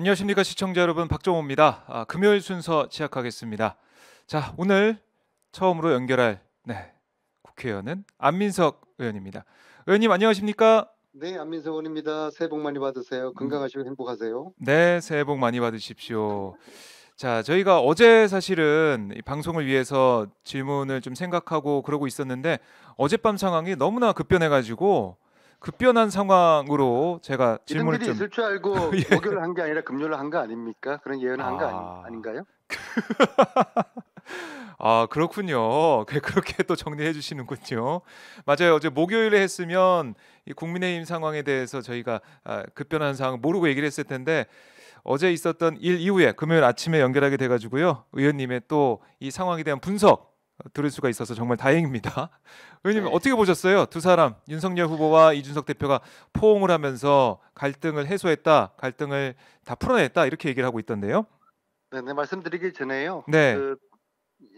안녕하십니까 시청자 여러분, 박정호입니다. 금요일 순서 시작하겠습니다. 자, 오늘 처음으로 연결할 국회의원은 안민석 의원입니다. 의원님 안녕하십니까? 네, 안민석 의원입니다. 새해 복 많이 받으세요. 음, 건강하시고 행복하세요. 네, 새해 복 많이 받으십시오. 자, 저희가 어제 사실은 이 방송을 위해서 질문을 좀 생각하고 그러고 있었는데 어젯밤 상황이 너무나 급변해가지고 급변한 상황으로 제가 이런 질문을 일이 좀 있을 줄 알고 예. 목요일 한 게 아니라 금요일 한 거 아닙니까? 그런 예언을 한 거 아. 아닌가요? 아, 그렇군요. 그렇게 또 정리해 주시는군요. 맞아요. 어제 목요일에 했으면 이 국민의힘 상황에 대해서 저희가 급변하는 상황 모르고 얘기를 했을 텐데 어제 있었던 일 이후에 금요일 아침에 연결하게 돼 가지고요. 의원님의 또 이 상황에 대한 분석 들을 수가 있어서 정말 다행입니다. 의원님 네. 어떻게 보셨어요? 두 사람 윤석열 후보와 이준석 대표가 포옹을 하면서 갈등을 해소했다, 갈등을 다 풀어냈다 이렇게 얘기를 하고 있던데요. 네, 말씀드리기 전에요. 네.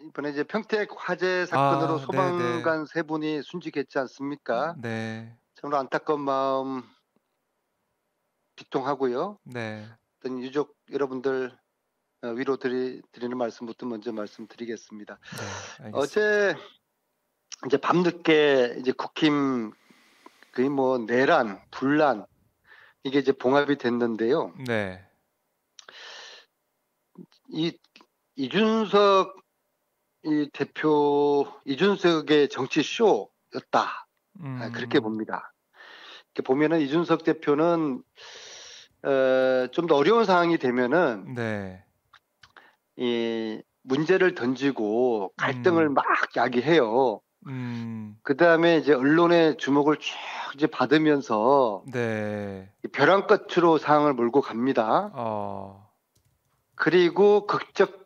이번에 이제 평택 화재 사건으로 아, 네네. 소방관 세 분이 순직했지 않습니까? 네. 정말 안타까운 마음 비통하고요. 네. 어떤 유족 여러분들 위로 드리는 말씀부터 먼저 말씀드리겠습니다. 네. 알겠습니다. 어제 이제 밤늦게 이제 국힘 거의 뭐 내란, 분란 이게 이제 봉합이 됐는데요. 네. 이 이준석 대표 이준석의 정치 쇼였다. 그렇게 음. 봅니다. 이렇게 보면은 이준석 대표는 좀 더 어려운 상황이 되면은 네. 이 문제를 던지고 갈등을 음. 막 야기해요. 음. 그다음에 이제 언론의 주목을 쭉 이제 받으면서 네. 이 벼랑 끝으로 상황을 몰고 갑니다. 어. 그리고 극적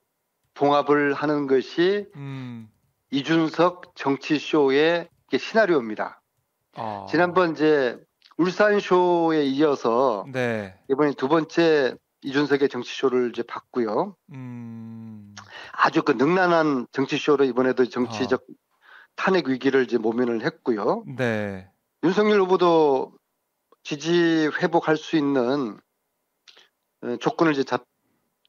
봉합을 하는 것이 음. 이준석 정치쇼의 시나리오입니다. 어. 지난번 이제 울산쇼에 이어서 네. 이번에 두 번째 이준석의 정치쇼를 이제 봤고요. 음. 아주 그 능란한 정치쇼로 이번에도 어. 정치적 탄핵 위기를 이제 모면을 했고요. 네. 윤석열 후보도 지지 회복할 수 있는 조건을 이제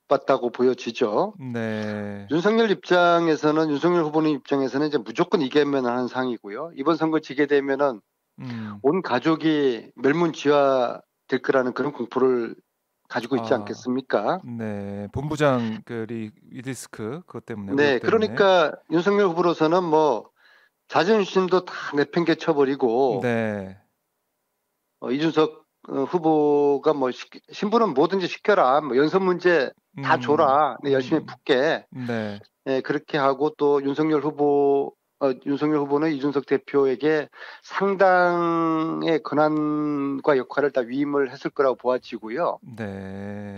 잡았다고 보여지죠. 네. 윤석열 후보는 입장에서는 이제 무조건 이겨야만 하는 상황이고요. 이번 선거 지게 되면은 음. 온 가족이 멸문지화 될 거라는 그런 공포를 가지고 있지 아. 않겠습니까? 네. 본부장 리스크 그것 때문에 네, 의혹 때문에. 그러니까 윤석열 후보로서는 뭐 자존심도 다 내팽개쳐 버리고 네. 이준석 후보가 뭐 신부는 뭐든지 시켜라, 뭐 연설 문제 다 음. 줘라, 네, 열심히 풀게, 네. 그렇게 하고 또 윤석열 후보는 이준석 대표에게 상당의 권한과 역할을 다 위임을 했을 거라고 보아지고요. 네.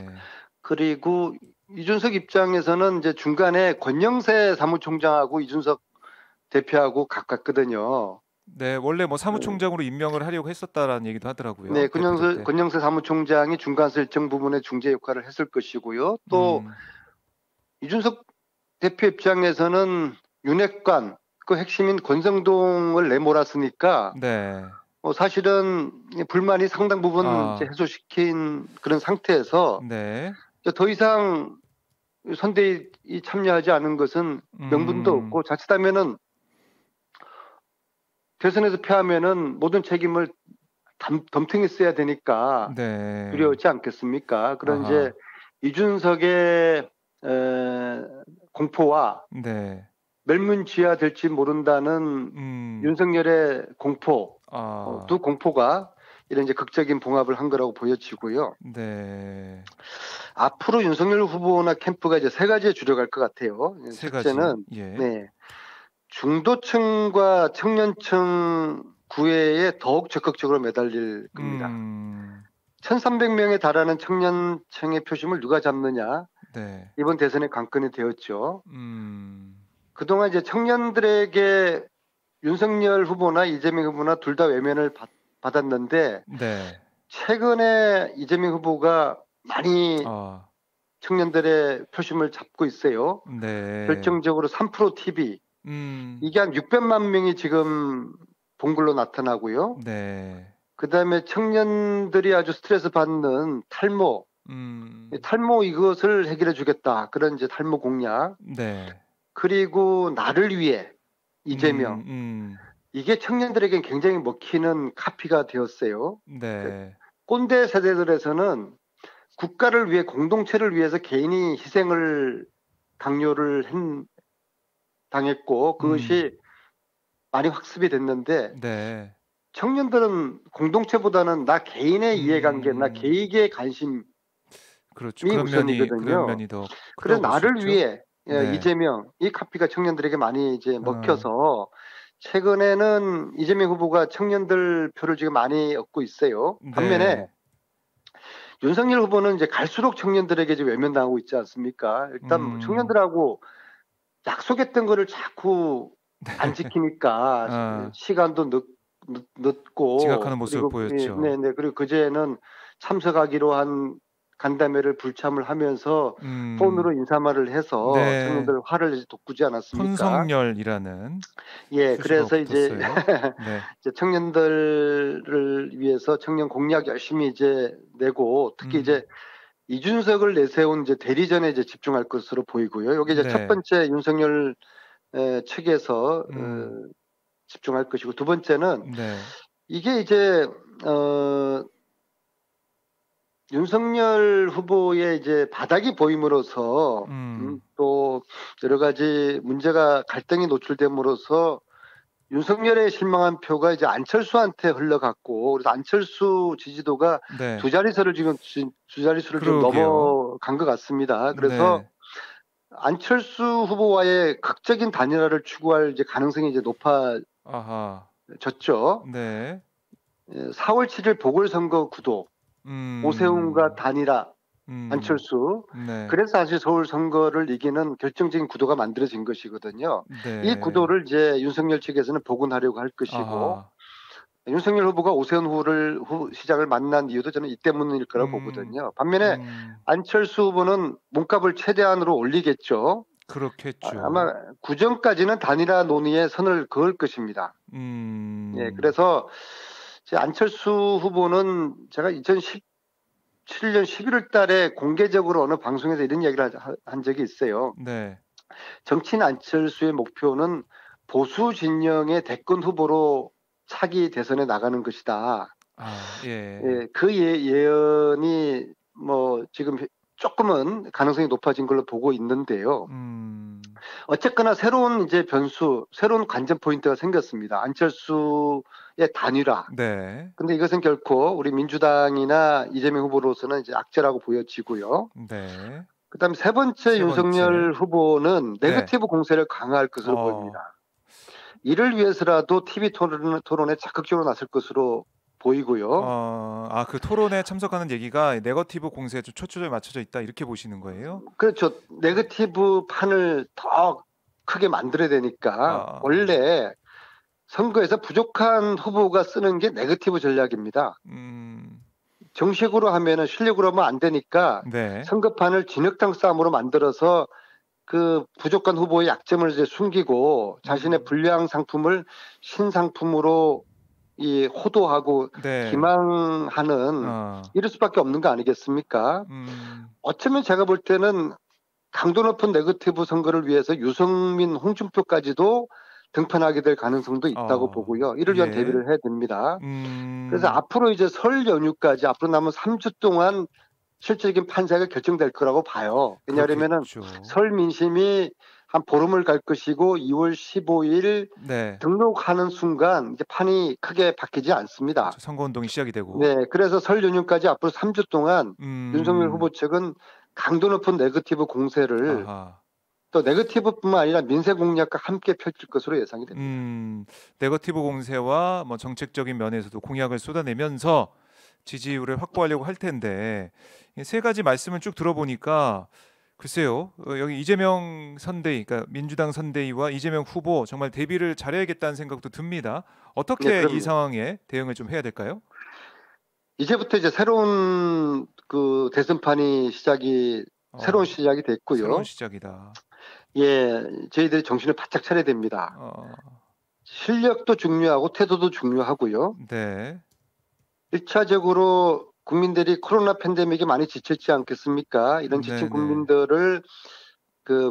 그리고 이준석 입장에서는 이제 중간에 권영세 사무총장하고 이준석 대표하고 가깝거든요. 네. 원래 뭐 네, 사무총장으로 임명을 하려고 했었다라는 얘기도 네, 하더라고요, 대표될 때. 권영세 사무총장이 중간에서 일정 부분의 중재 역할을 했을 것이고요. 또 음. 이준석 대표 입장에서는 윤핵관 그 핵심인 권성동을 내몰았으니까 네. 사실은 불만이 상당 부분 이제 아. 해소시킨 그런 상태에서 네. 이제 더 이상 선대위 참여하지 않은 것은 명분도 음. 없고, 자칫하면은 대선에서 패하면은 모든 책임을 덤탱이 써야 되니까 네. 두려웠지 않겠습니까? 그런 이제 아하. 이준석의 공포와 네. 멸문지화 될지 모른다는 음. 윤석열의 공포, 두 아. 공포가 이런 이제 극적인 봉합을 한 거라고 보여지고요. 네. 앞으로 윤석열 후보나 캠프가 이제 세 가지에 주력할 것 같아요. 세 가지. 첫째는 예. 네, 중도층과 청년층 구애에 더욱 적극적으로 매달릴 겁니다. 음. 1,300명에 달하는 청년층의 표심을 누가 잡느냐, 네. 이번 대선의 관건이 되었죠. 음. 그동안 이제 청년들에게 윤석열 후보나 이재명 후보나 둘 다 외면을 받았는데, 네. 최근에 이재명 후보가 많이 아. 청년들의 표심을 잡고 있어요. 네. 결정적으로 3프로 TV, 음. 이게 한 600만 명이 지금 본글로 나타나고요. 네. 그다음에 청년들이 아주 스트레스 받는 탈모, 탈모 이것을 해결해 주겠다. 그런 이제 탈모 공약. 네. 그리고 나를 위해 이재명. 이게 청년들에겐 굉장히 먹히는 카피가 되었어요. 네. 꼰대 세대들에서는 국가를 위해 공동체를 위해서 개인이 희생을 강요를 당했고 그것이 많이 학습이 됐는데 네. 청년들은 공동체보다는 나 개인의 이해관계, 나 개인의 관심이 그렇죠. 그런 우선이거든요. 면이 더 그래서 크다고 볼 수 나를 있죠. 위해 네. 이재명 이 카피가 청년들에게 많이 이제 먹혀서 최근에는 이재명 후보가 청년들 표를 지금 많이 얻고 있어요. 반면에 네. 윤석열 후보는 이제 갈수록 청년들에게 지금 외면당하고 있지 않습니까? 일단 뭐 청년들하고 약속했던 거를 자꾸 안 지키니까 시간도 늦고 지각하는 모습을 그리고 보였죠. 네네 그리고 그제는 참석하기로 한 간담회를 불참을 하면서 폰으로 인사말을 해서 네. 청년들 화를 이제 돋구지 않았습니까? 폰성렬이라는 예, 수식어가 그래서 이제, 붙었어요. 네. 이제 청년들을 위해서 청년 공약 열심히 이제 내고 특히 이제 이준석을 내세운 이제 대리전에 이제 집중할 것으로 보이고요. 여기 이제 네. 첫 번째 윤석열 측에서 집중할 것이고 두 번째는 네. 이게 이제 윤석열 후보의 이제 바닥이 보임으로써 또 여러 가지 문제가 갈등이 노출됨으로써 윤석열에 실망한 표가 이제 안철수한테 흘러갔고 그래서 안철수 지지도가 네. 두 자릿수를 지금 넘어간 것 같습니다. 그래서 네. 안철수 후보와의 극적인 단일화를 추구할 이제 가능성이 이제 높아졌죠. 네. 4월 7일 보궐선거 구도 오세훈과 단일화 안철수. 네. 그래서 사실 서울 선거를 이기는 결정적인 구도가 만들어진 것이거든요. 네. 이 구도를 이제 윤석열 측에서는 복원하려고 할 것이고 윤석열 후보가 오세훈 시장을 만난 이유도 저는 이 때문일 거라고 보거든요. 반면에 안철수 후보는 몸값을 최대한으로 올리겠죠. 그렇겠죠. 아마 구정까지는 단일화 논의에 선을 그을 것입니다. 예, 그래서 안철수 후보는 제가 2017년 11월 달에 공개적으로 어느 방송에서 이런 이야기를 한 적이 있어요. 네. 정치인 안철수의 목표는 보수 진영의 대권 후보로 차기 대선에 나가는 것이다. 예. 그 예언이 뭐 지금 조금은 가능성이 높아진 걸로 보고 있는데요. 어쨌거나 새로운 이제 변수, 새로운 관전 포인트가 생겼습니다. 안철수의 단일화. 네. 근데 이것은 결코 우리 민주당이나 이재명 후보로서는 이제 악재라고 보여지고요. 네. 그다음에 세 번째 윤석열 후보는 네거티브 공세를 강화할 것으로 보입니다. 이를 위해서라도 TV 토론에 적극적으로 나설 것으로 보이고요. 그 토론에 참석하는 얘기가 네거티브 공세에 좀 초점이 맞춰져 있다 이렇게 보시는 거예요? 그렇죠. 네거티브 판을 더 크게 만들어야 되니까 원래 선거에서 부족한 후보가 쓰는 게 네거티브 전략입니다. 정식으로 하면은 실력으로 하면 안 되니까 선거판을 진흙탕 싸움으로 만들어서 그 부족한 후보의 약점을 이제 숨기고 자신의 불량 상품을 신상품으로 호도하고 기망하는 이럴 수밖에 없는 거 아니겠습니까? 어쩌면 제가 볼 때는 강도 높은 네거티브 선거를 위해서 유승민, 홍준표까지도 등판하게 될 가능성도 있다고 보고요. 이를 위한 대비를 해야 됩니다. 그래서 앞으로 이제 설 연휴까지 앞으로 남은 3주 동안 실질적인 판세가 결정될 거라고 봐요. 왜냐하면은 설 민심이 한 보름을 갈 것이고 2월 15일 등록하는 순간 이제 판이 크게 바뀌지 않습니다. 선거운동이 시작이 되고. 네, 그래서 설 연휴까지 앞으로 3주 동안 윤석열 후보 측은 강도 높은 네거티브 공세를 또 네거티브뿐만 아니라 민생 공약과 함께 펼칠 것으로 예상이 됩니다. 네거티브 공세와 뭐 정책적인 면에서도 공약을 쏟아내면서 지지율을 확보하려고 할 텐데 세 가지 말씀을 쭉 들어보니까 글쎄요, 여기 이재명 선대위, 그러니까 민주당 선대위와 이재명 후보 정말 대비를 잘해야겠다는 생각도 듭니다. 어떻게 이 상황에 대응을 좀 해야 될까요? 이제부터 이제 새로운 그 대선판이 새로운 시작이 됐고요. 새로운 시작이다. 예, 저희들이 정신을 바짝 차려야 됩니다. 실력도 중요하고 태도도 중요하고요. 네. 1차적으로 국민들이 코로나 팬데믹에 많이 지쳤지 않겠습니까? 이런 지친 네네. 국민들을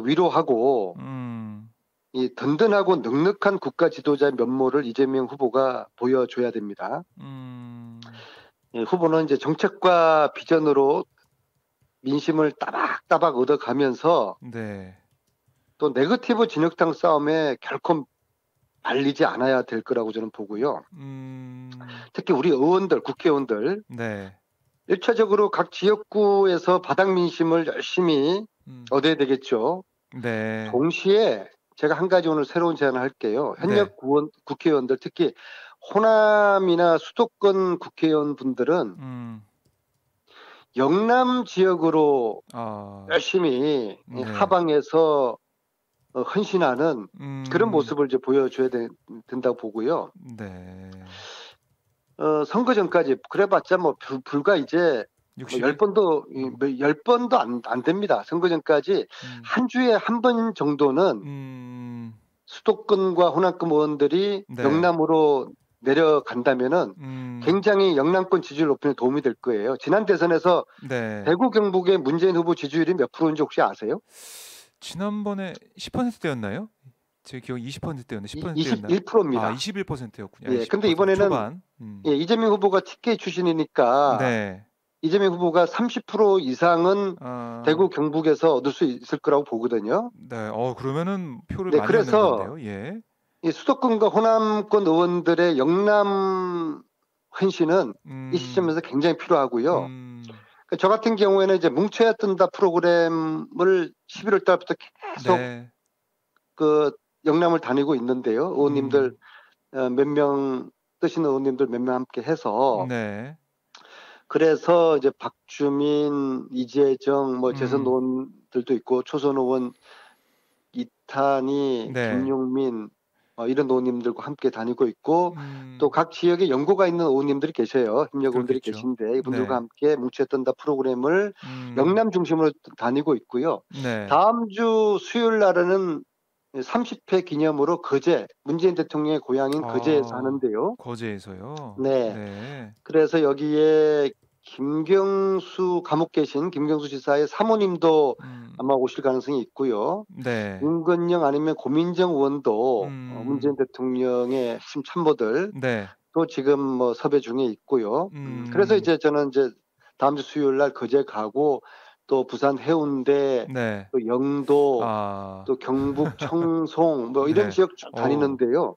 위로하고 음. 이 든든하고 넉넉한 국가 지도자의 면모를 이재명 후보가 보여줘야 됩니다. 음. 후보는 이제 정책과 비전으로 민심을 따박따박 얻어가면서 네. 또 네거티브 진흙탕 싸움에 결코 말리지 않아야 될 거라고 저는 보고요. 음. 특히 우리 의원들, 국회의원들 네. 1차적으로 각 지역구에서 바닥 민심을 열심히 음. 얻어야 되겠죠. 네. 동시에 제가 한 가지 오늘 새로운 제안을 할게요. 네. 현역 국회의원들 특히 호남이나 수도권 국회의원 분들은 음. 영남 지역으로 아. 열심히 네. 하방에서 헌신하는 그런 음. 모습을 이제 보여줘야 된다고 보고요. 네. 선거 전까지 그래봤자 뭐 불과 이제 뭐 60일? 10번도 음. 10번도 안 됩니다. 선거 전까지 음. 한 주에 한 번 정도는 음. 수도권과 호남권 의원들이 네. 영남으로 내려간다면은 음. 굉장히 영남권 지지율 높이는 도움이 될 거예요. 지난 대선에서 네. 대구 경북의 문재인 후보 지지율이 몇 프로인지 혹시 아세요? 지난번에 10%대였나요? 제 기억이 20%대였나 10%대였나? 아, 21%입니다. 21%였군요. 아, 예, 근데 20% 이번에는 초반. 이재명 후보가 TK 출신이니까 네. 이재명 후보가 30% 이상은 아, 대구 경북에서 얻을 수 있을 거라고 보거든요. 네. 그러면은 표를 네, 많이 얻는 그래서 건데요. 예. 이 수도권과 호남권 의원들의 영남 헌신은 이 음. 시점에서 굉장히 필요하고요. 음. 저 같은 경우에는 이제 뭉쳐야 뜬다 프로그램을 11월 달부터 계속 네. 영남을 다니고 있는데요. 의원님들 음. 몇 명 뜨시는 의원님들 몇 명 함께 해서 네. 그래서 이제 박주민, 이재정, 뭐 재선 음. 의원들도 있고 초선 의원 이탄희, 네. 김용민 이런 의원님들과 함께 다니고 있고 또 음. 각 지역에 연고가 있는 의원님들이 계셔요. 협력 의원들이 그렇겠죠. 계신데 이분들과 네. 함께 뭉쳐 뜬다 프로그램을 음. 영남 중심으로 다니고 있고요. 네. 다음 주 수요일 날에는 30회 기념으로 거제, 문재인 대통령의 고향인 거제에서 아, 하는데요. 거제에서요. 네. 네. 그래서 여기에 감옥 계신 김경수 지사의 사모님도 음. 아마 오실 가능성이 있고요. 네. 윤건영 아니면 고민정 의원도 문재인 음. 대통령의 핵심 참모들 네. 또 지금 뭐 섭외 중에 있고요. 그래서 음. 이제 저는 이제 다음 주 수요일 날 거제 가고 또 부산 해운대 네. 또 영도 아. 또 경북 청송 뭐 이런 네. 지역 쭉 어. 다니는데요.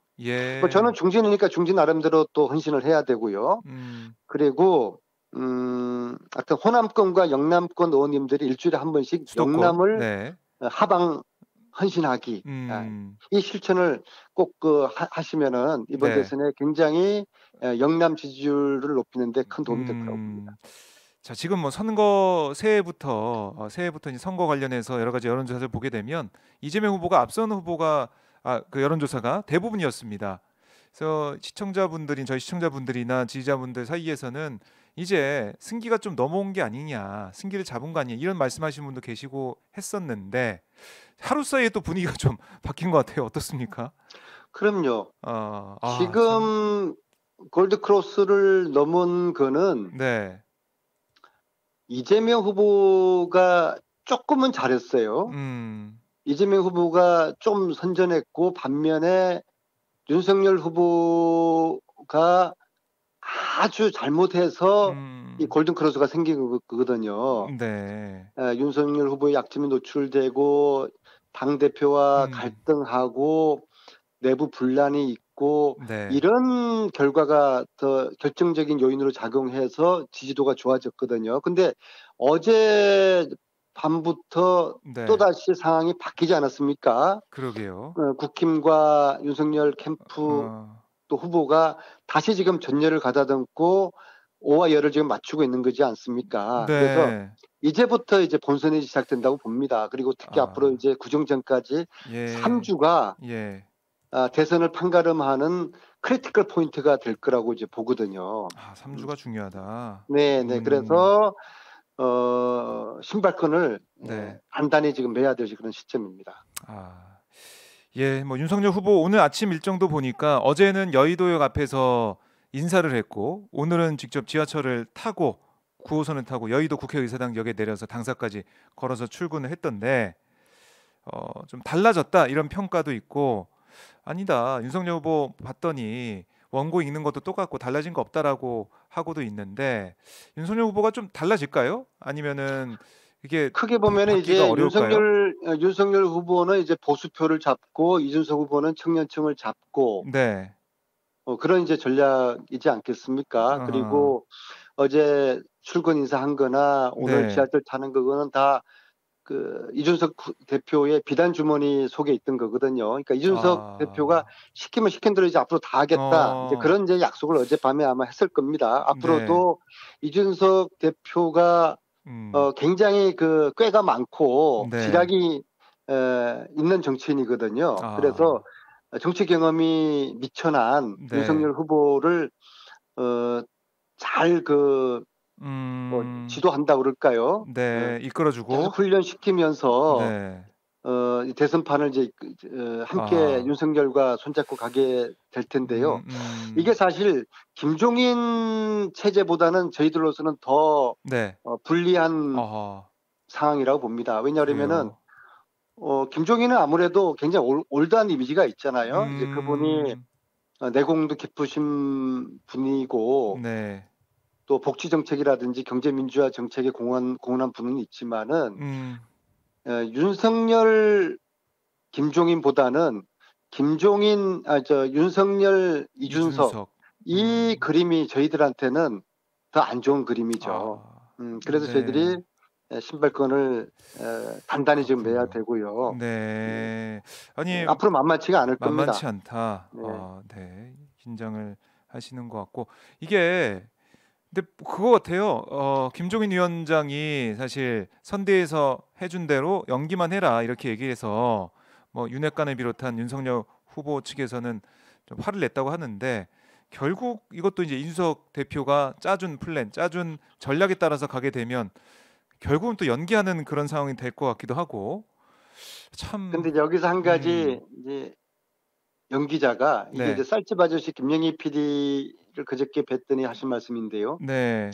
뭐 저는 예. 중진이니까 중진 나름대로 또 헌신을 해야 되고요. 음. 그리고 하여튼 호남권과 영남권 의원님들이 일주일에 한 번씩 수도권. 영남을 네. 하방 헌신하기 음. 이 실천을 꼭 하시면은 이번 네. 대선에 굉장히 영남 지지율을 높이는 데 큰 도움이 될 거라고 봅니다. 음. 자, 지금 뭐 선거 새해부터 이제 선거 관련해서 여러 가지 여론조사를 보게 되면 이재명 후보가 앞선 후보가 그 여론조사가 대부분이었습니다. 그래서 저희 시청자분들이나 지지자분들 사이에서는 이제 승기가 좀 넘어온 게 아니냐, 승기를 잡은 거 아니냐 이런 말씀하시는 분도 계시고 했었는데 하루 사이에 또 분위기가 좀 바뀐 것 같아요. 어떻습니까? 그럼요. 참. 지금 골드크로스를 넘은 거는 네. 이재명 후보가 조금은 잘했어요. 음. 이재명 후보가 좀 선전했고 반면에 윤석열 후보가 아주 잘못해서 이 음. 골든크로스가 생긴 거거든요. 네. 윤석열 후보의 약점이 노출되고 당대표와 음. 갈등하고 내부 분란이 있고 네. 이런 결과가 더 결정적인 요인으로 작용해서 지지도가 좋아졌거든요. 근데 어제 밤부터 네. 또다시 상황이 바뀌지 않았습니까? 그러게요. 국힘과 윤석열 캠프 어. 또 후보가 다시 지금 전열을 가다듬고 오와 열을 지금 맞추고 있는 거지 않습니까? 그래서 네. 이제부터 이제 본선이 시작된다고 봅니다. 그리고 특히 앞으로 아. 이제 구정전까지 예. 3주가 예. 대선을 판가름하는 크리티컬 포인트가 될 거라고 이제 보거든요. 3 주가 중요하다. 네, 네. 음. 그래서 신발끈을 네. 단단히 지금 매야 될 그런 시점입니다. 아. 예. 뭐 윤석열 후보 오늘 아침 일정도 보니까 어제는 여의도역 앞에서 인사를 했고 오늘은 직접 지하철을 타고 9호선을 타고 여의도 국회의사당역에 내려서 당사까지 걸어서 출근을 했던데 좀 달라졌다 이런 평가도 있고 아니다 윤석열 후보 봤더니 원고 읽는 것도 똑같고 달라진 거 없다라고 하고도 있는데 윤석열 후보가 좀 달라질까요? 아니면은 이게 크게 보면은 바뀌기가 이제 어려울까요? 윤석열 후보는 이제 보수표를 잡고 이준석 후보는 청년층을 잡고 네. 그런 이제 전략이지 않겠습니까? 어, 그리고 어제 출근 인사한 거나 오늘 네. 지하철 타는 거는 다 그 이준석 대표의 비단 주머니 속에 있던 거거든요. 그러니까 이준석 대표가 아, 시키면 시킨 대로 이제 앞으로 다 하겠다. 이제 어, 그런 이제 약속을 어젯밤에 아마 했을 겁니다. 네. 앞으로도 이준석 대표가 음, 굉장히 그 꾀가 많고 네. 지략이 있는 정치인이거든요. 그래서 아, 정치 경험이 미천한 네. 윤석열 후보를 어, 잘그 음, 지도한다 그럴까요? 네. 이끌어주고, 계속 훈련시키면서 네. 이 대선판을 이제 함께 아, 윤석열과 손잡고 가게 될 텐데요. 음, 이게 음, 사실 김종인 체제보다는 저희들로서는 더 네. 불리한 아, 상황이라고 봅니다. 왜냐하면은 그래요. 김종인은 아무래도 굉장히 올드한 이미지가 있잖아요. 이제 그분이 음, 내공도 깊으신 분이고 네. 또 복지 정책이라든지 경제 민주화 정책에 공헌한 분은 있지만은 음, 윤석열 김종인보다는 윤석열 이준석 이준석. 이 그림이 저희들한테는 더 안 좋은 그림이죠. 아, 그래서 저희들이 네. 신발끈을 단단히 지금 매야 그렇군요. 되고요. 네. 네. 아니, 앞으로 만만치가 않을 겁니다. 만만치 않다. 네. 네. 긴장을 하시는 것 같고 이게 근데 그거 같아요. 김종인 위원장이 사실 선대에서 해준 대로 연기만 해라 이렇게 얘기해서 뭐 윤핵관을 비롯한 윤석열 후보 측에서는 좀 화를 냈다고 하는데 결국 이것도 이제 이준석 대표가 짜준 플랜, 짜준 전략에 따라서 가게 되면 결국은 또 연기하는 그런 상황이 될 것 같기도 하고 참, 근데 여기서 한 가지 이제 연기자가 이게 이제 네, 쌀집 아저씨 김영희 PD를 그저께 뵀더니 하신 말씀인데요. 네,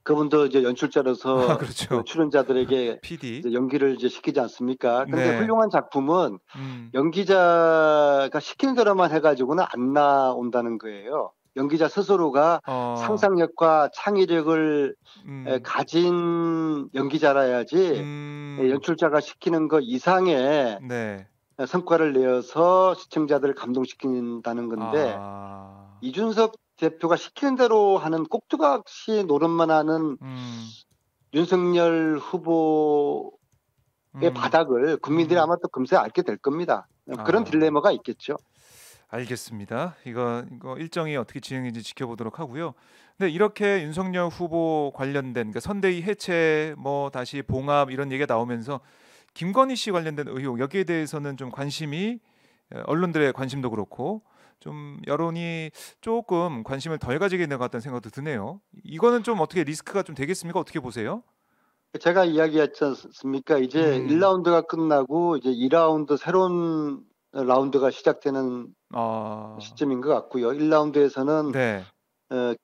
그분도 이제 연출자로서 그 그렇죠. 출연자들에게 PD, 이제 연기를 이제 시키지 않습니까? 근데 네, 훌륭한 작품은 음, 연기자가 시키는 대로만 해가지고는 안 나온다는 거예요. 연기자 스스로가 어, 상상력과 창의력을 음, 가진 연기자라야지 음. 연출자가 시키는 것 이상의 네. 성과를 내어서 시청자들을 감동시킨다는 건데 아. 이준석 대표가 시키는 대로 하는 꼭두각시 노릇만 하는 음. 윤석열 후보의 음. 바닥을 국민들이 음. 아마 또 금세 알게 될 겁니다. 그런 아. 딜레마가 있겠죠. 알겠습니다. 이거 일정이 어떻게 진행될지 지켜보도록 하고요. 근데 이렇게 윤석열 후보 관련된 그러니까 선대위 해체 뭐 다시 봉합 이런 얘기가 나오면서 김건희 씨 관련된 의혹 여기에 대해서는 좀 관심이 언론들의 관심도 그렇고 좀 여론이 조금 관심을 덜 가지게 된 것 같다는 생각도 드네요. 이거는 좀 어떻게 리스크가 좀 되겠습니까? 어떻게 보세요? 제가 이야기했지 않습니까? 이제 음. 1라운드가 끝나고 이제 2라운드 새로운 라운드가 시작되는 아. 시점인 것 같고요. 1라운드에서는 네.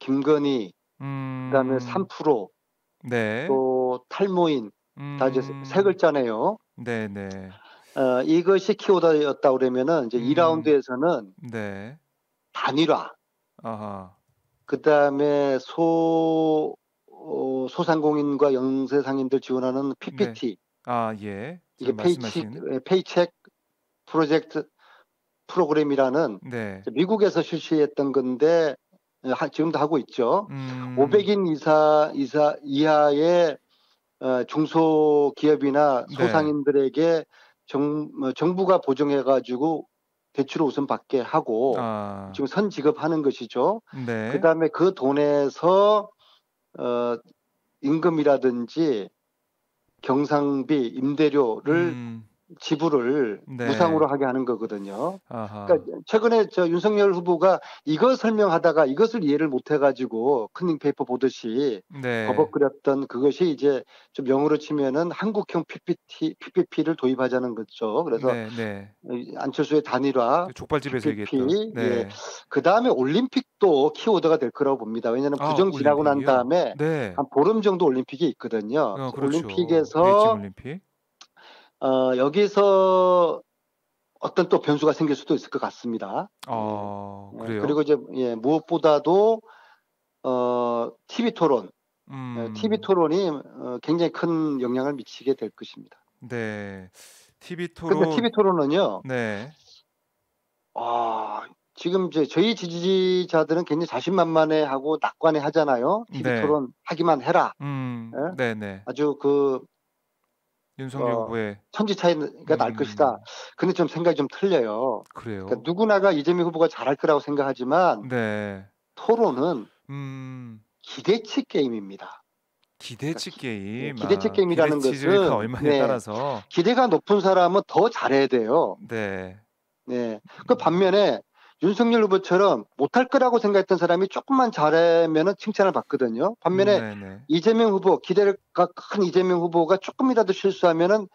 김건희, 그다음에 음. 3%, 네. 또 탈모인 다 이제 세 음. 글자네요. 네네. 이것이 키워드였다 그러면은 이제 음. 2라운드에서는 네. 단일화, 아하. 그다음에 소상공인과 영세상인들 지원하는 네. PPT, 아 예. 이게 지금 말씀하신 페이책 프로젝트 프로그램이라는 네. 미국에서 실시했던 건데 지금도 하고 있죠. 음. 500인 이하의 중소기업이나 네. 소상인들에게 정부가 보증해가지고 대출을 우선 받게 하고 아. 지금 선지급하는 것이죠. 그 네. 다음에 그 돈에서 어, 임금이라든지 경상비, 임대료를 음. 지불을 네. 무상으로 하게 하는 거거든요. 아하. 그러니까 최근에 윤석열 후보가 이걸 설명하다가 이것을 이해를 못 해가지고 커닝페이퍼 보듯이 네. 버벅거렸던 그것이 이제 좀 영어로 치면은 한국형 PPP를 도입하자는 거죠. 그래서 네. 안철수의 단일화, 그 족발집에서 PPP, 얘기했던. 예, 네. 그 다음에 올림픽도 키워드가 될 거라고 봅니다. 왜냐하면 부정 지나고 난 올림픽이요? 다음에 네. 한 보름 정도 올림픽이 있거든요. 그렇죠. 베이징 올림픽에서 올림픽. 여기서 어떤 또 변수가 생길 수도 있을 것 같습니다. 그래요? 그리고 이제 무엇보다도 TV 토론, TV 토론이 굉장히 큰 영향을 미치게 될 것입니다. 네. TV 그런데 토론. TV 토론은요. 네. 지금 이제 저희 지지자들은 굉장히 자신만만해하고 낙관해 하잖아요. TV 네. 토론 하기만 해라. 네네. 아주 윤석열 후보의. 천지 차이가 날 것이다. 근데 좀 생각이 좀 틀려요. 그래요? 그러니까 누구나가 이재명 후보가 잘할 거라고 생각하지만 네. 토론은 기대치 게임입니다. 기대치 게임. 기대치 게임이라는 기대치가 것은 얼마에 따라서. 기대가 높은 사람은 더 잘해야 돼요. 네. 그 반면에 윤석열 후보처럼 못할 거라고 생각했던 사람이 조금만 잘하면은 칭찬을 받거든요. 반면에 네네. 이재명 후보, 기대가 큰 이재명 후보가 조금이라도 실수하면은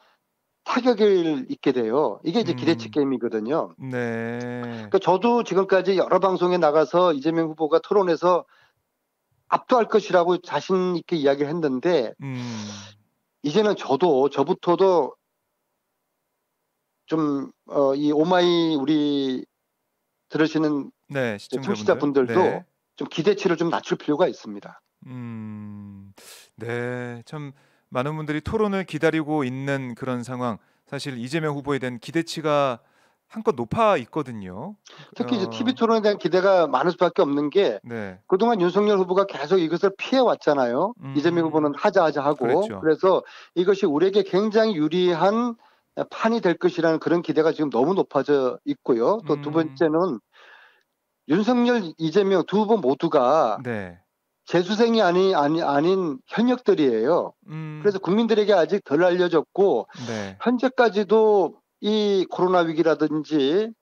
타격을 입게 돼요. 이게 이제 기대치 게임이거든요. 네. 그러니까 저도 지금까지 여러 방송에 나가서 이재명 후보가 토론에서 압도할 것이라고 자신 있게 이야기를 했는데 이제는 저부터도 좀 이 오마이 우리 들으시는 청취자분들도 네. 좀 기대치를 좀 낮출 필요가 있습니다. 네, 참 많은 분들이 토론을 기다리고 있는 그런 상황. 사실 이재명 후보에 대한 기대치가 한껏 높아 있거든요. 특히 이제 TV 토론에 대한 기대가 많을 수밖에 없는 게 네. 그동안 윤석열 후보가 계속 이것을 피해 왔잖아요. 이재명 후보는 하자 하고 그랬죠. 그래서 이것이 우리에게 굉장히 유리한 판이 될 것이라는 그런 기대가 지금 너무 높아져 있고요. 또 두 번째는 윤석열, 이재명 두 후보 모두가 네. 재수생이 아닌 현역들이에요. 그래서 국민들에게 아직 덜 알려졌고 네. 현재까지도 이 코로나 위기라든지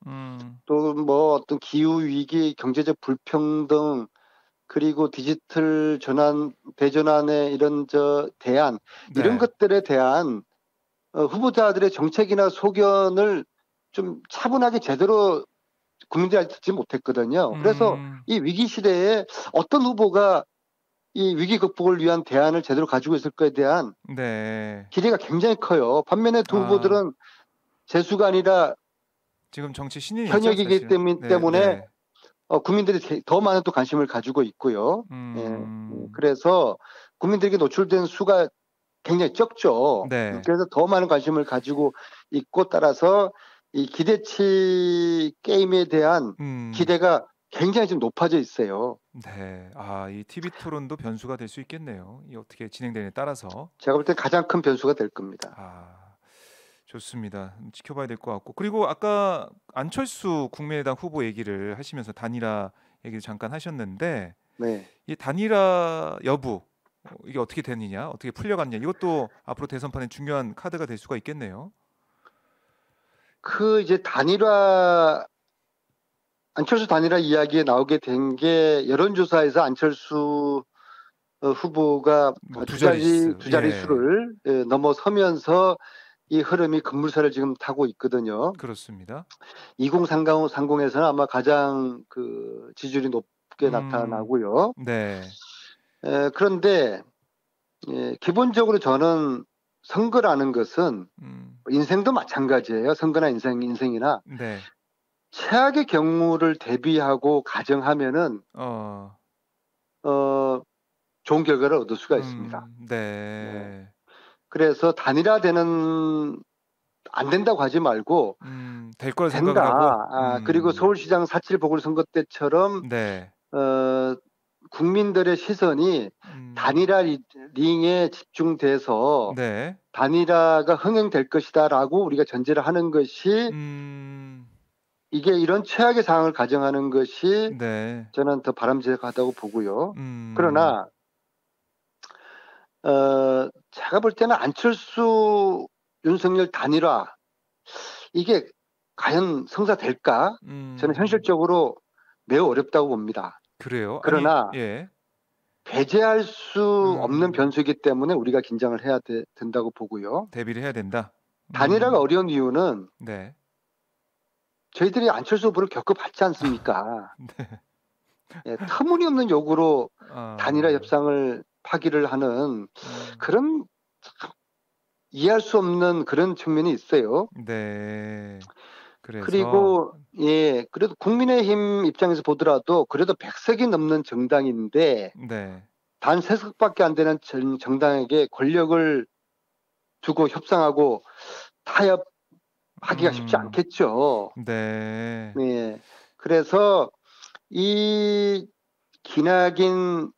또 뭐 어떤 기후 위기, 경제적 불평등 그리고 디지털 전환, 대전환의 이런 대안 이런 것들에 대한 후보자들의 정책이나 소견을 좀 차분하게 제대로 국민들이 듣지 못했거든요. 그래서 이 위기 시대에 어떤 후보가 이 위기 극복을 위한 대안을 제대로 가지고 있을 거에 대한 기대가 굉장히 커요. 반면에 두 후보들은 재수가 아니라 지금 정치 신인이죠, 현역이기 때문에 국민들이 더 많은 또 관심을 가지고 있고요. 그래서 국민들에게 노출된 수가 굉장히 적죠. 그래서 더 많은 관심을 가지고 있고 따라서 이 기대치 게임에 대한 기대가 굉장히 좀 높아져 있어요. 네, 이 TV 토론도 변수가 될 수 있겠네요. 이 어떻게 진행되느냐에 따라서. 제가 볼 때 가장 큰 변수가 될 겁니다. 좋습니다. 지켜봐야 될 것 같고, 그리고 아까 안철수 국민의당 후보 얘기를 하시면서 단일화 얘기를 잠깐 하셨는데, 이 단일화 여부 이게 어떻게 되느냐, 어떻게 풀려갔냐, 이것도 앞으로 대선판에 중요한 카드가 될 수가 있겠네요. 이제 안철수 단일화 이야기에 나오게 된 게 여론조사에서 안철수 후보가 두 자릿수를 넘어서면서 이 흐름이 급물살을 지금 타고 있거든요. 그렇습니다. 2030에서는 아마 가장 지지율이 높게 나타나고요. 그런데 기본적으로 저는 선거라는 것은 인생도 마찬가지예요. 선거나 인생이나 최악의 경우를 대비하고 가정하면은 좋은 결과를 얻을 수가 있습니다. 그래서 단일화되는 안 된다고 하지 말고 될 걸 생각하고 그리고 서울시장 4.7 보궐선거 때처럼 국민들의 시선이 단일화 링에 집중돼서 단일화가 흥행될 것이다라고 우리가 전제를 하는 것이 이게 이런 최악의 상황을 가정하는 것이 저는 더 바람직하다고 보고요. 그러나 제가 볼 때는 안철수 윤석열 단일화 이게 과연 성사될까? 저는 음. 현실적으로 매우 어렵다고 봅니다. 그래요? 아니 그러나 예. 배제할 수 없는 음. 변수이기 때문에 우리가 긴장을 해야 된다고 보고요. 대비를 해야 된다. 단일화가 어려운 이유는 네. 저희들이 안철수 후보를 겪어봤지 않습니까? 네. 예, 터무니없는 요구로 단일화 아. 협상을 파기를 하는 음. 그런 참 이해할 수 없는 그런 측면이 있어요. 네. 그래서 그리고 예, 그래도 국민의힘 입장에서 보더라도 그래도 100석이 넘는 정당인데 네. 단 3석밖에 안 되는 정당에게 권력을 두고 협상하고 타협하기가 쉽지 음. 않겠죠. 네. 네. 그래서 이 기나긴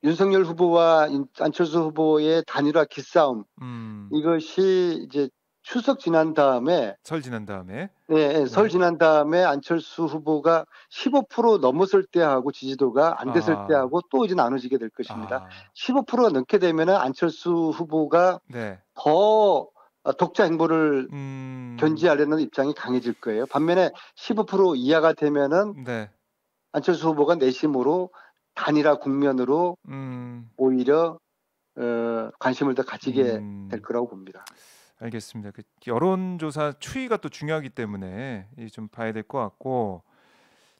윤석열 후보와 안철수 후보의 단일화 기싸움, 음. 이것이 이제 추석 지난 다음에 설 지난 다음에 네, 설 네. 지난 다음에 안철수 후보가 15% 넘었을 때하고 지지도가 안 됐을 아. 때하고 또 이제 나눠지게 될 것입니다. 아. 15%가 넘게 되면은 안철수 후보가 네. 더 독자 행보를 음. 견지하려는 입장이 강해질 거예요. 반면에 15% 이하가 되면은 네. 안철수 후보가 내심으로 단일화 국면으로 음. 오히려 관심을 더 가지게 될 음. 거라고 봅니다. 알겠습니다. 그 여론조사 추이가 또 중요하기 때문에 이 좀 봐야 될 것 같고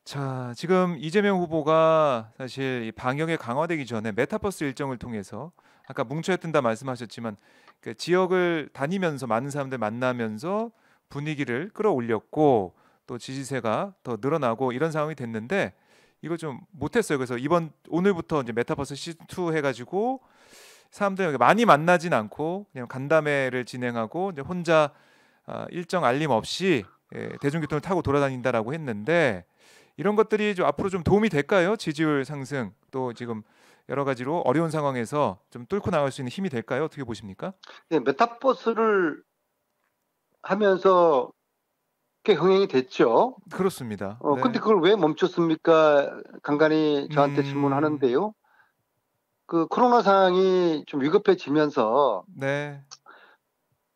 자 지금 이재명 후보가 사실 이 방역에 강화되기 전에 메타버스 일정을 통해서 아까 뭉쳐야 뜬다 말씀하셨지만 그 지역을 다니면서 많은 사람들 만나면서 분위기를 끌어올렸고 또 지지세가 더 늘어나고 이런 상황이 됐는데 이거 좀 못했어요. 그래서 이번 오늘부터 이제 메타버스 시즌2 해가지고 사람들 많이 만나진 않고 그냥 간담회를 진행하고 이제 혼자 일정 알림 없이 대중교통을 타고 돌아다닌다라고 했는데 이런 것들이 좀 앞으로 좀 도움이 될까요? 지지율 상승 또 지금 여러 가지로 어려운 상황에서 좀 뚫고 나갈 수 있는 힘이 될까요? 어떻게 보십니까? 네, 메타버스를 하면서 꽤 흥행이 됐죠. 그렇습니다. 근데 네. 그걸 왜 멈췄습니까? 간간히 저한테 음, 질문하는데요. 그 코로나 상황이 좀 위급해지면서 네.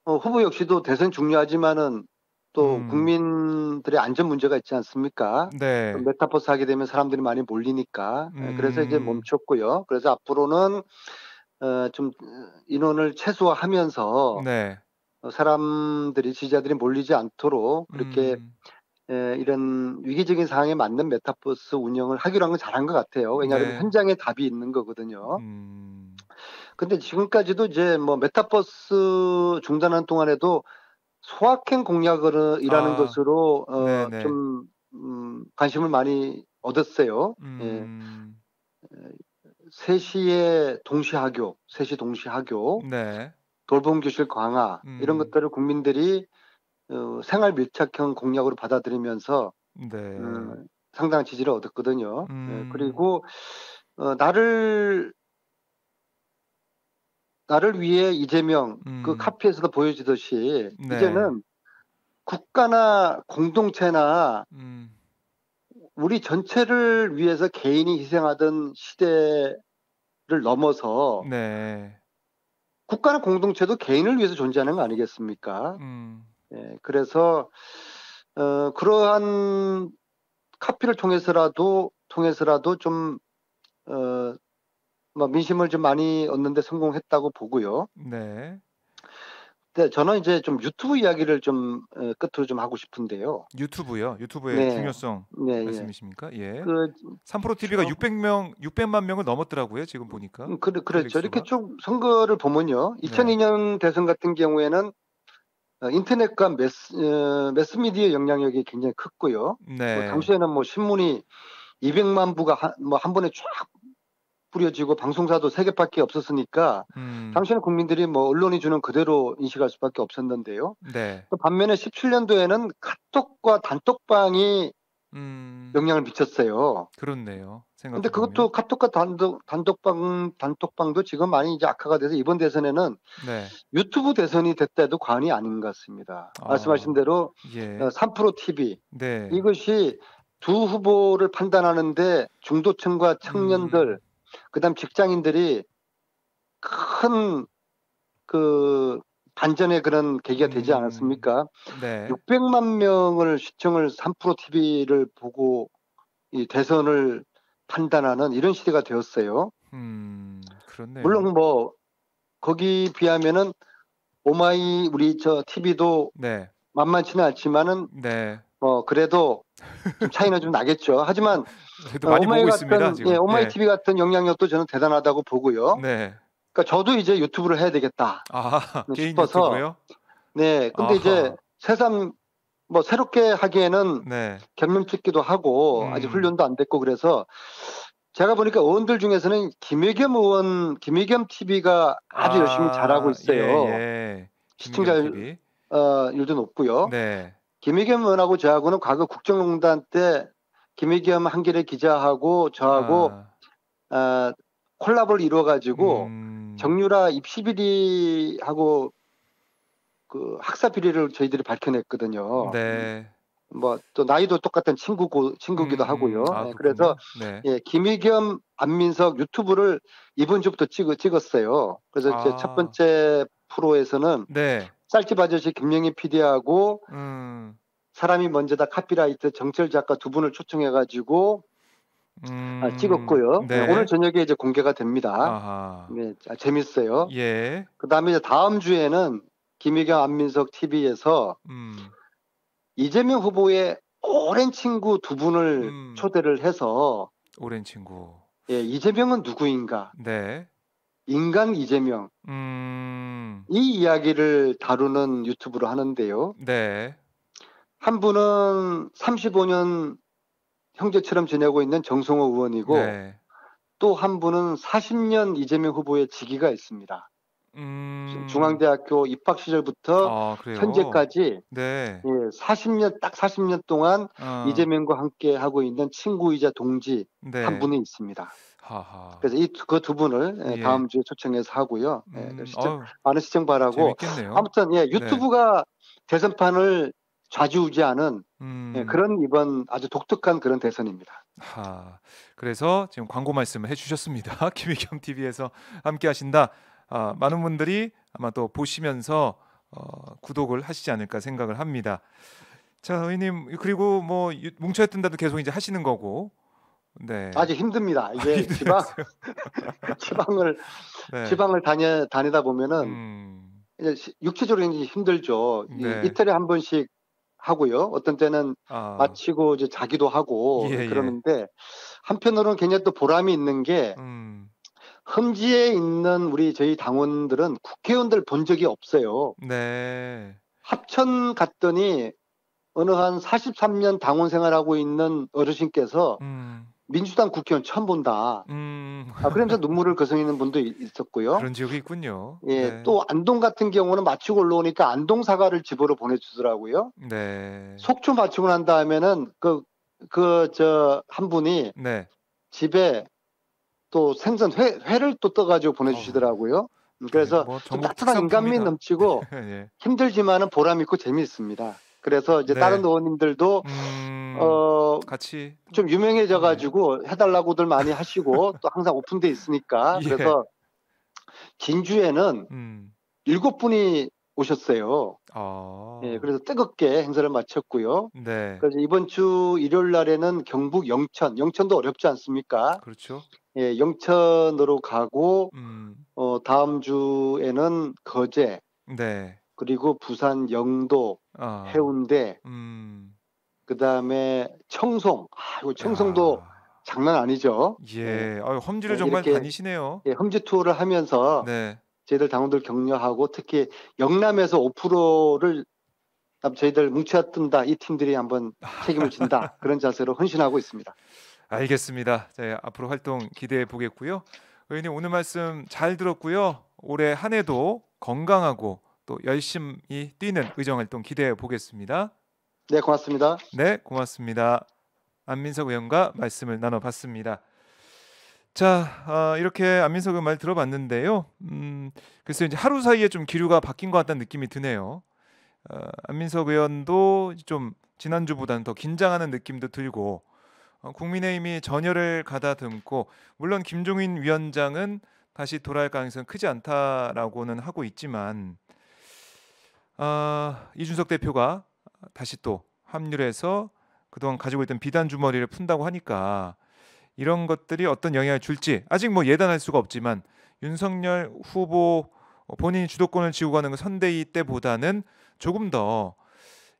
후보 역시도 대선 중요하지만은 또 음, 국민들의 안전 문제가 있지 않습니까? 또 네. 메타버스 하게 되면 사람들이 많이 몰리니까. 그래서 이제 음, 멈췄고요. 그래서 앞으로는 좀 인원을 최소화하면서 네. 사람들이 지지자들이 몰리지 않도록 그렇게 음, 이런 위기적인 상황에 맞는 메타버스 운영을 하기로 한 건 잘한 것 같아요. 왜냐하면 네. 현장에 답이 있는 거거든요. 음, 근데 지금까지도 이제 뭐 메타버스 중단하는 동안에도 소확행 공약이라는 아, 것으로 네네. 좀 관심을 많이 얻었어요. 예. 음, 3시에 동시 학교, 3시 동시 학교, 네. 돌봄 교실 강화 이런 음, 것들을 국민들이 생활 밀착형 공약으로 받아들이면서 네. 상당한 지지를 얻었거든요. 예, 음, 그리고 나를 위해 이재명 그 음, 카피에서도 보여지듯이 네. 이제는 국가나 공동체나 음, 우리 전체를 위해서 개인이 희생하던 시대를 넘어서 네. 국가나 공동체도 개인을 위해서 존재하는 거 아니겠습니까? 음, 예, 그래서 그러한 카피를 통해서라도 좀 뭐 민심을 좀 많이 얻는데 성공했다고 보고요. 네. 근데 저는 이제 좀 유튜브 이야기를 좀 끝으로 좀 하고 싶은데요. 유튜브요. 유튜브의 네, 중요성 네, 예. 말씀이십니까? 예. 그, 3프로 TV가 600만 명을 넘었더라고요. 지금 보니까. 클릭 그렇죠. 이렇게 수가. 쭉 선거를 보면요. 네. 2002년 대선 같은 경우에는 인터넷과 매스미디어 영향력이 굉장히 컸고요. 뭐 네. 당시에는 뭐 신문이 200만 부가 한 번에 쫙 뿌려지고 방송사도 3개밖에 없었으니까 음. 당시에는 국민들이 뭐 언론이 주는 그대로 인식할 수밖에 없었는데요. 네. 또 반면에 17년도에는 카톡과 단톡방이 음. 영향을 미쳤어요. 그렇네요. 근데 생각해 보면. 그것도 카톡과 단톡방도 지금 많이 이제 악화가 돼서 이번 대선에는 네. 유튜브 대선이 됐다 해도 과언이 아닌 것 같습니다. 말씀하신 아. 대로 예. 3프로 TV 네. 이것이 두 후보를 판단하는데 중도층과 음. 청년들 그다음 직장인들이 큰 그 반전의 그런 계기가 되지 않았습니까? 네. 600만 명을 시청을 3프로 TV를 보고 이 대선을 판단하는 이런 시대가 되었어요. 그렇네요. 물론 뭐 거기 비하면은 오마이 우리 저 TV도 네. 만만치는 않지만은 네. 그래도 좀 차이는 좀 나겠죠. 하지만 그래도 많이 오마이 보고 있습니다, 같은 지금. 오마이 네. TV 같은 영향력도 저는 대단하다고 보고요. 네. 그러니까 저도 이제 유튜브를 해야 되겠다 개인 싶어서 유튜브요? 네. 근데 이제 아하. 새삼 뭐 새롭게 하기에는 네. 경륜 찍기도 하고 아직 음. 훈련도 안 됐고 그래서 제가 보니까 의원들 중에서는 김의겸 TV가 아주 열심히 잘하고 있어요. 예. 김의겸 시청자 TV. 율도 높고요. 네. 김의겸 의원하고 저하고는 과거 국정농단 때 김의겸 한겨레 기자하고 저하고 콜라보를 이루어 가지고 정유라 입시 비리하고 그 학사 비리를 저희들이 밝혀냈거든요. 네. 뭐 또 나이도 똑같은 친구기도 하고요. 네, 그래서 네. 예, 김의겸, 안민석 유튜브를 이번 주부터 찍었어요. 그래서 이제 첫 번째 프로에서는 네. 쌀집 아저씨 김영희 PD하고 사람이 먼저다 카피라이트 정철 작가 두 분을 초청해가지고 찍었고요. 네. 오늘 저녁에 이제 공개가 됩니다. 아하. 네, 재밌어요. 예. 그다음에 이제 다음 주에는 김의겸, 안민석 TV에서 이재명 후보의 오랜 친구 두 분을 초대를 해서 오랜 친구. 예, 이재명은 누구인가? 네. 인간 이재명. 이 이야기를 다루는 유튜브로 하는데요. 네. 한 분은 35년 형제처럼 지내고 있는 정성호 의원이고 네. 또 한 분은 40년 이재명 후보의 직위가 있습니다. 중앙대학교 입학 시절부터 현재까지 네. 예, 40년 동안 이재명과 함께 하고 있는 친구이자 동지 한 분이 있습니다. 하하. 그래서 그 두 분을 다음 주에 초청해서 하고요. 많은 시청 바라고. 재밌겠네요. 아무튼 유튜브가 대선판을 좌지우지하는 그런 이번 아주 독특한 그런 대선입니다. 그래서 지금 광고 말씀을 해주셨습니다. 김의겸 TV에서 함께 하신다. 많은 분들이 아마 또 보시면서 구독을 하시지 않을까 생각을 합니다. 자, 의원님 그리고 뭐 뭉쳐야 뜬다도 계속 이제 하시는 거고. 네. 아주 힘듭니다. 이게 지방을 다니다 보면은 이제 육체적으로 힘들죠. 네. 이틀에 한 번씩 하고요. 어떤 때는 마치고 이제 자기도 하고 그러는데 한편으로는 굉장히 또 보람이 있는 게 험지에 있는 저희 당원들은 국회의원들 본 적이 없어요. 네. 합천 갔더니 어느 한 43년 당원 생활하고 있는 어르신께서 민주당 국회의원 처음 본다. 그러면서 눈물을 거성이는 분도 있었고요. 그런 지역이 있군요. 예, 네. 또 안동 같은 경우는 마치고 올라오니까 안동 사과를 집으로 보내주더라고요. 네. 속초 마치고 난 다음에는 한 분이 집에 또 생선 회를 또 떠가지고 보내주시더라고요. 그래서 좀 따뜻한 인간미 넘치고 예. 힘들지만은 보람 있고 재미있습니다. 그래서 이제 다른 의원님들도 같이 좀 유명해져가지고 해달라고들 많이 하시고 또 항상 오픈돼 있으니까 그래서 진주에는 7분이 오셨어요. 예, 그래서 뜨겁게 행사를 마쳤고요. 네. 그래서 이번 주 일요일 날에는 경북 영천도 어렵지 않습니까? 그렇죠. 예, 영천으로 가고 다음 주에는 거제, 네. 그리고 부산 영도, 해운대, 그다음에 청송. 이거 청송도 장난 아니죠. 예. 험지를 정말 다니시네요. 예, 험지 투어를 하면서 저희들 당원들 격려하고 특히 영남에서 5%를 저희들 뭉쳐 뜬다. 이 팀들이 한번 책임을 진다. 그런 자세로 헌신하고 있습니다. 알겠습니다. 자, 앞으로 활동 기대해 보겠고요. 의원님 오늘 말씀 잘 들었고요. 올해 한 해도 건강하고 또 열심히 뛰는 의정 활동 기대해 보겠습니다. 네, 고맙습니다. 네, 고맙습니다. 안민석 의원과 말씀을 나눠봤습니다. 자, 이렇게 안민석 의원 말 들어봤는데요. 글쎄 이제 하루 사이에 좀 기류가 바뀐 것 같다는 느낌이 드네요. 안민석 의원도 좀 지난주보다는 더 긴장하는 느낌도 들고 국민의힘이 전열을 가다듬고 물론 김종인 위원장은 다시 돌아올 가능성은 크지 않다라고는 하고 있지만 이준석 대표가 다시 또 합류해서 그동안 가지고 있던 비단 주머니를 푼다고 하니까 이런 것들이 어떤 영향을 줄지 아직 뭐 예단할 수가 없지만 윤석열 후보 본인이 주도권을 쥐고 가는 그 선대위 때보다는 조금 더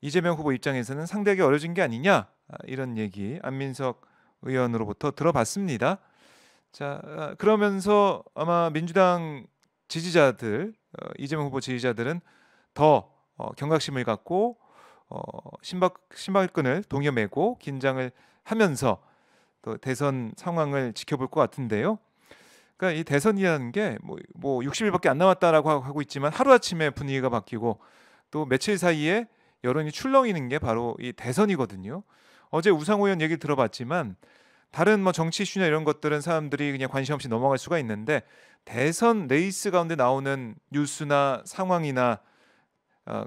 이재명 후보 입장에서는 상대하기 어려진 게 아니냐, 이런 얘기 안민석 의원으로부터 들어봤습니다. 자, 그러면서 아마 민주당 지지자들, 이재명 후보 지지자들은 더 경각심을 갖고 신발끈을 동여매고 긴장을 하면서 또 대선 상황을 지켜볼 것 같은데요. 그러니까 이 대선이라는 게 뭐 60일밖에 안 남았다라고 하고 있지만 하루아침에 분위기가 바뀌고 또 며칠 사이에 여론이 출렁이는 게 바로 이 대선이거든요. 어제 우상호 의원 얘기 들어봤지만 다른 뭐 정치 이슈나 이런 것들은 사람들이 그냥 관심 없이 넘어갈 수가 있는데 대선 레이스 가운데 나오는 뉴스나 상황이나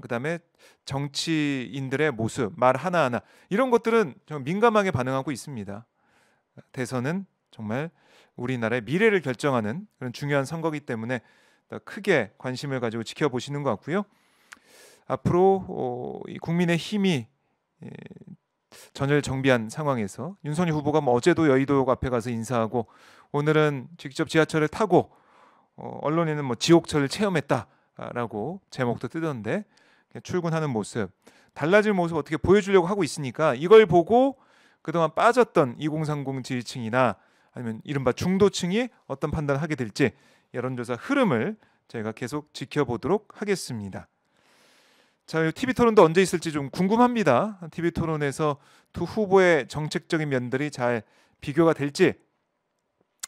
그다음에 정치인들의 모습, 말 하나하나 이런 것들은 좀 민감하게 반응하고 있습니다. 대선은 정말 우리나라의 미래를 결정하는 그런 중요한 선거이기 때문에 더 크게 관심을 가지고 지켜보시는 것 같고요. 앞으로 이 국민의 힘이 전열 정비한 상황에서 윤석열 후보가 뭐 어제도 여의도 앞에 가서 인사하고 오늘은 직접 지하철을 타고 언론에는 뭐 지옥철을 체험했다라고 제목도 뜨던데 출근하는 모습, 달라질 모습 어떻게 보여주려고 하고 있으니까 이걸 보고 그동안 빠졌던 2030 지지층이나 아니면 이른바 중도층이 어떤 판단을 하게 될지 여론조사 흐름을 저희가 계속 지켜보도록 하겠습니다. 자, TV 토론도 언제 있을지 좀 궁금합니다. TV 토론에서 두 후보의 정책적인 면들이 잘 비교가 될지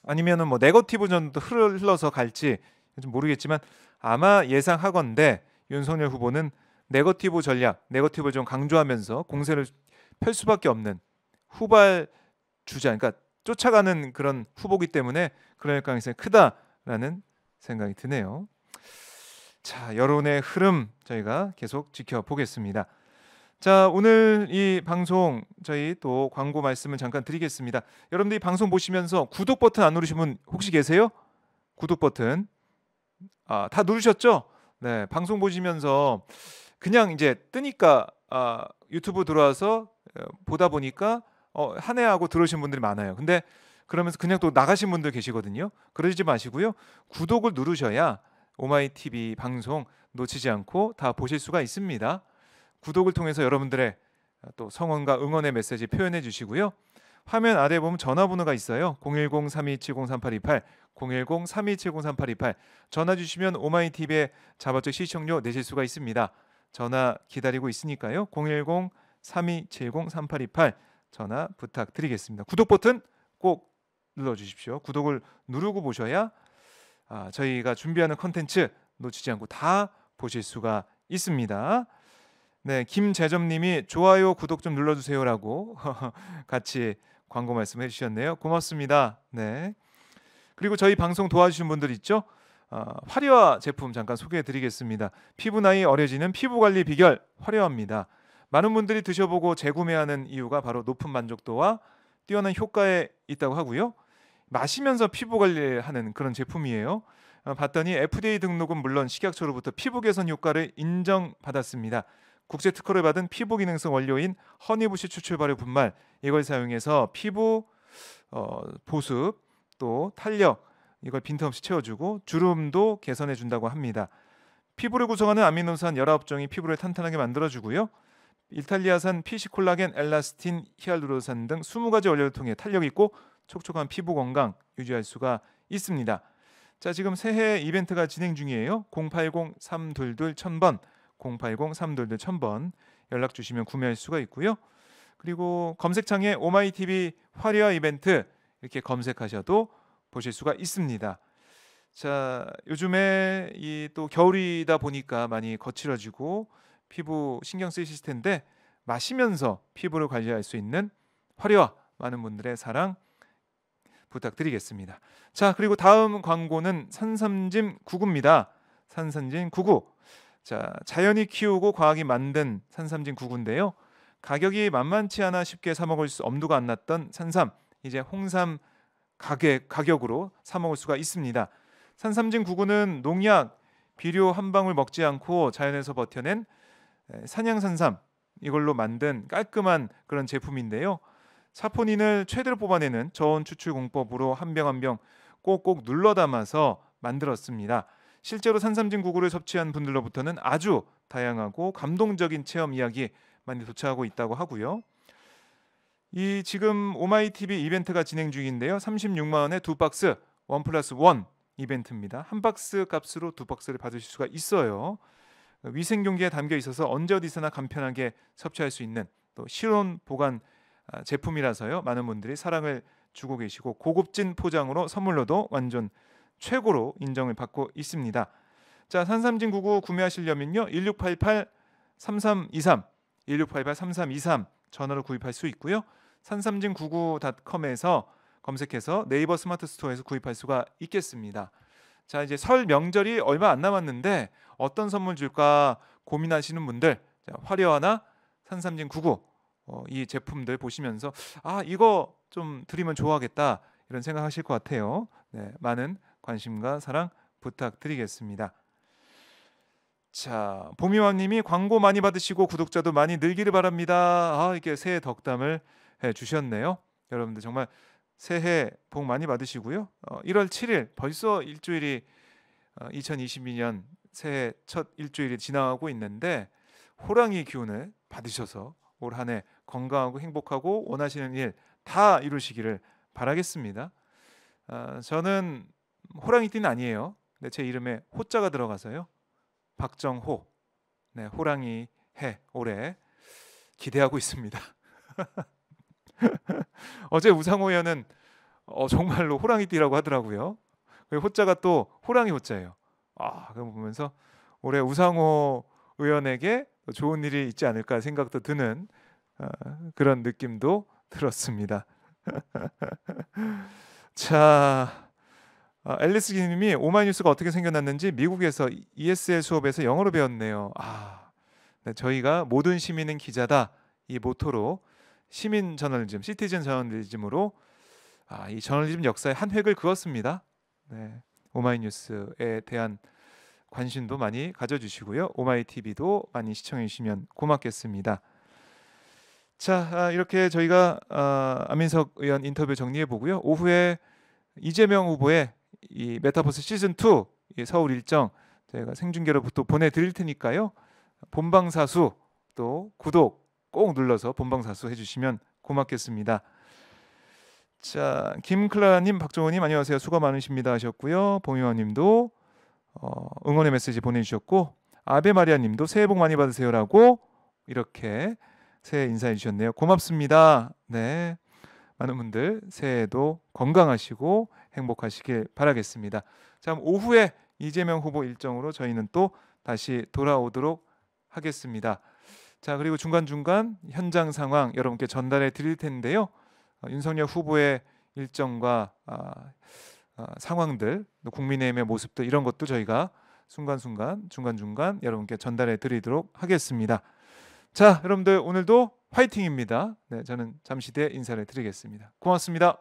아니면은 뭐 네거티브 전도 흘러서 갈지 좀 모르겠지만 아마 예상하건대 윤석열 후보는 네거티브 전략, 네거티브를 좀 강조하면서 공세를 펼 수밖에 없는 후발 주자, 그러니까 쫓아가는 그런 후보기 때문에 그럴 가능성이 크다라는 생각이 드네요. 자, 여론의 흐름 저희가 계속 지켜보겠습니다. 자, 오늘 이 방송 저희 또 광고 말씀을 잠깐 드리겠습니다. 여러분들이 방송 보시면서 구독 버튼 안 누르신 분 혹시 계세요? 구독 버튼 다 누르셨죠? 네, 방송 보시면서 그냥 이제 뜨니까 유튜브 들어와서 보다 보니까 한해하고 들어오신 분들이 많아요. 근데 그러면서 그냥 또 나가신 분들 계시거든요. 그러지 마시고요. 구독을 누르셔야 오마이TV 방송 놓치지 않고 다 보실 수가 있습니다. 구독을 통해서 여러분들의 또 성원과 응원의 메시지 표현해 주시고요. 화면 아래 보면 전화번호가 있어요. 010-3270-3828, 010-3270-3828 전화 주시면 오마이TV의 자발적 시청료 내실 수가 있습니다. 전화 기다리고 있으니까요. 010-3270-3828 전화 부탁드리겠습니다. 구독 버튼 꼭 눌러주십시오. 구독을 누르고 보셔야 저희가 준비하는 컨텐츠 놓치지 않고 다 보실 수가 있습니다. 네, 김재점님이 좋아요, 구독 좀 눌러주세요라고 같이 광고 말씀해 주셨네요. 고맙습니다. 네. 그리고 저희 방송 도와주신 분들 있죠? 화려화 제품 잠깐 소개해드리겠습니다. 피부 나이 어려지는 피부 관리 비결 화려화입니다. 많은 분들이 드셔보고 재구매하는 이유가 바로 높은 만족도와 뛰어난 효과에 있다고 하고요. 마시면서 피부 관리하는 그런 제품이에요. 봤더니 FDA 등록은 물론 식약처로부터 피부 개선 효과를 인정받았습니다. 국제 특허를 받은 피부 기능성 원료인 허니부시 추출 발효 분말, 이걸 사용해서 피부 보습 또 탄력 이걸 빈틈없이 채워주고 주름도 개선해 준다고 합니다. 피부를 구성하는 아미노산 19종이 피부를 탄탄하게 만들어주고요. 이탈리아산 피시콜라겐, 엘라스틴, 히알루론산 등 20가지 원료를 통해 탄력 있고 촉촉한 피부 건강 유지할 수가 있습니다. 자, 지금 새해 이벤트가 진행 중이에요. 080-322-1000번 080-322-1000번 연락 주시면 구매할 수가 있고요. 그리고 검색창에 오마이TV 화려화 이벤트 이렇게 검색하셔도 보실 수가 있습니다. 자, 요즘에 이 또 겨울이다 보니까 많이 거칠어지고 피부 신경 쓰이실 텐데 마시면서 피부를 관리할 수 있는 화려화 많은 분들의 사랑 부탁드리겠습니다. 자, 그리고 다음 광고는 산삼진 99입니다. 산삼진 99. 자, 자연이 키우고 과학이 만든 산삼진 99인데요. 가격이 만만치 않아 쉽게 사 먹을 수 엄두가 안 났던 산삼, 이제 홍삼 가격으로 사 먹을 수가 있습니다. 산삼진 99는 농약, 비료 한 방울 먹지 않고 자연에서 버텨낸 산양산삼 이걸로 만든 깔끔한 그런 제품인데요. 사포닌을 최대로 뽑아내는 저온 추출 공법으로 한 병 한 병 꼭꼭 눌러 담아서 만들었습니다. 실제로 산삼진 구구를 섭취한 분들로부터는 아주 다양하고 감동적인 체험 이야기 많이 도착하고 있다고 하고요. 이 지금 오마이TV 이벤트가 진행 중인데요. 36만 원에 2박스 1+1 이벤트입니다. 한 박스 값으로 2박스를 받으실 수가 있어요. 위생 용기에 담겨 있어서 언제 어디서나 간편하게 섭취할 수 있는 또 실온 보관 제품이라서요. 많은 분들이 사랑을 주고 계시고 고급진 포장으로 선물로도 완전 최고로 인정을 받고 있습니다. 자, 산삼진 구구 구매하시려면요. 1688-3323 1688-3323 전화로 구입할 수 있고요. 산삼진99.com에서 검색해서 네이버 스마트 스토어에서 구입할 수가 있겠습니다. 자, 이제 설 명절이 얼마 안 남았는데 어떤 선물 줄까 고민하시는 분들, 자, 화려하나 산삼진99 이 제품들 보시면서 이거 좀 드리면 좋아하겠다 이런 생각하실 것 같아요. 네, 많은 관심과 사랑 부탁드리겠습니다. 자, 보미왕님이 광고 많이 받으시고 구독자도 많이 늘기를 바랍니다. 이렇게 새해 덕담을 해주셨네요. 여러분들 정말 새해 복 많이 받으시고요. 1월 7일 벌써 일주일이 2022년 새해 첫 일주일이 지나가고 있는데 호랑이 기운을 받으셔서 올 한 해 건강하고 행복하고 원하시는 일 다 이루시기를 바라겠습니다. 저는 호랑이띠는 아니에요. 근데 제 이름에 호자가 들어가서요. 박정호, 네, 호랑이 해 올해 기대하고 있습니다. 어제 우상호 의원은 정말로 호랑이띠라고 하더라고요. 호자가 또 호랑이 호자예요. 그거 보면서 올해 우상호 의원에게 좋은 일이 있지 않을까 생각도 드는 그런 느낌도 들었습니다. 자, 앨리스 기님이 오마이뉴스가 어떻게 생겨났는지 미국에서 ESL 수업에서 영어로 배웠네요. 네, 저희가 모든 시민은 기자다 이 모토로 시민 저널리즘, 시티즌 저널리즘으로 이 저널리즘 역사의 한 획을 그었습니다. 네, 오마이뉴스에 대한 관심도 많이 가져주시고요. 오마이TV도 많이 시청해 주시면 고맙겠습니다. 자, 이렇게 저희가 안민석 의원 인터뷰 정리해 보고요. 오후에 이재명 후보의 이 메타버스 시즌 2 서울 일정 저희가 생중계로 또 보내드릴 테니까요. 본방사수 또 구독 꼭 눌러서 본방사수 해주시면 고맙겠습니다. 자, 김클라님, 박정호님 안녕하세요. 수고 많으십니다 하셨고요. 봉유원님도 응원의 메시지 보내주셨고 아베마리아님도 새해 복 많이 받으세요라고 이렇게 새해 인사해 주셨네요. 고맙습니다. 네, 많은 분들 새해에도 건강하시고 행복하시길 바라겠습니다. 자, 오후에 이재명 후보 일정으로 저희는 또 다시 돌아오도록 하겠습니다. 자, 그리고 중간중간 현장 상황 여러분께 전달해 드릴 텐데요. 윤석열 후보의 일정과 상황들, 국민의힘의 모습들 이런 것도 저희가 순간순간 중간중간 여러분께 전달해 드리도록 하겠습니다. 자, 여러분들 오늘도 화이팅입니다. 네, 저는 잠시 뒤에 인사를 드리겠습니다. 고맙습니다.